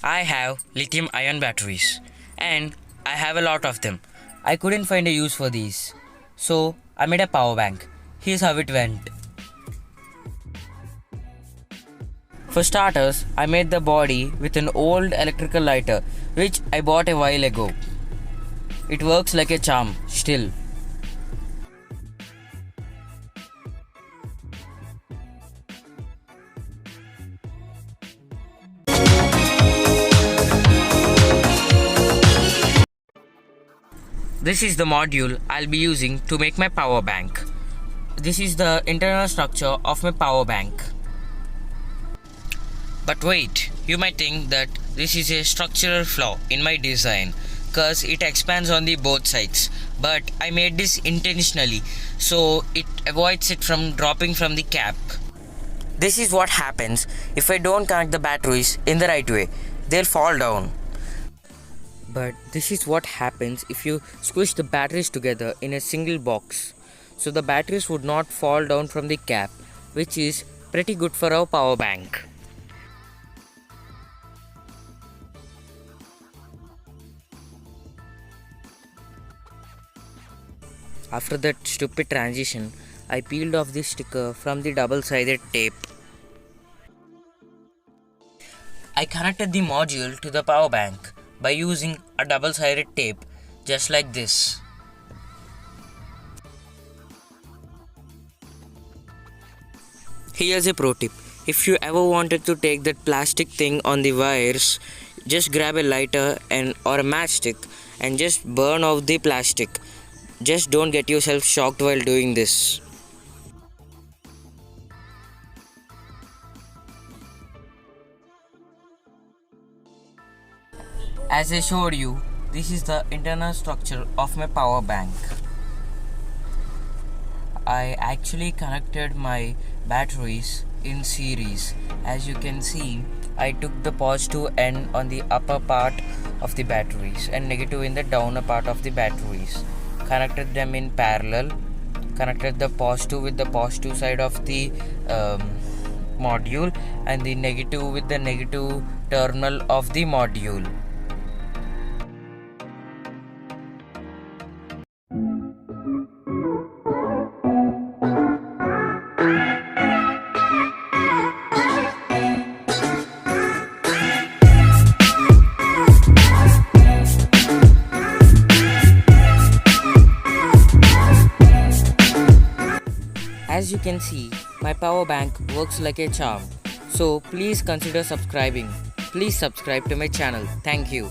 I have lithium ion batteries and I have a lot of them. I couldn't find a use for these. So I made a power bank. Here's how it went. For starters, I made the body with an old electrical lighter which I bought a while ago. It works like a charm still. This is the module I'll be using to make my power bank. This is the internal structure of my power bank. But wait, you might think that this is a structural flaw in my design cause it expands on the both sides. But I made this intentionally so it avoids it from dropping from the cap. This is what happens if I don't connect the batteries in the right way. They'll fall down. But this is what happens if you squish the batteries together in a single box. So the batteries would not fall down from the cap, which is pretty good for our power bank. After that stupid transition, I peeled off the sticker from the double-sided tape. I connected the module to the power bank by using a double-sided tape just like this. Here's a pro tip. If you ever wanted to take that plastic thing on the wires, just grab a lighter or a matchstick and just burn off the plastic. Just don't get yourself shocked while doing this. As I showed you, this is the internal structure of my power bank. I actually connected my batteries in series. As you can see, I took the positive end on the upper part of the batteries and negative in the downer part of the batteries. Connected them in parallel. Connected the positive with the positive side of the module and the negative with the negative terminal of the module. As you can see, my power bank works like a charm. So please consider subscribing. Please subscribe to my channel. Thank you.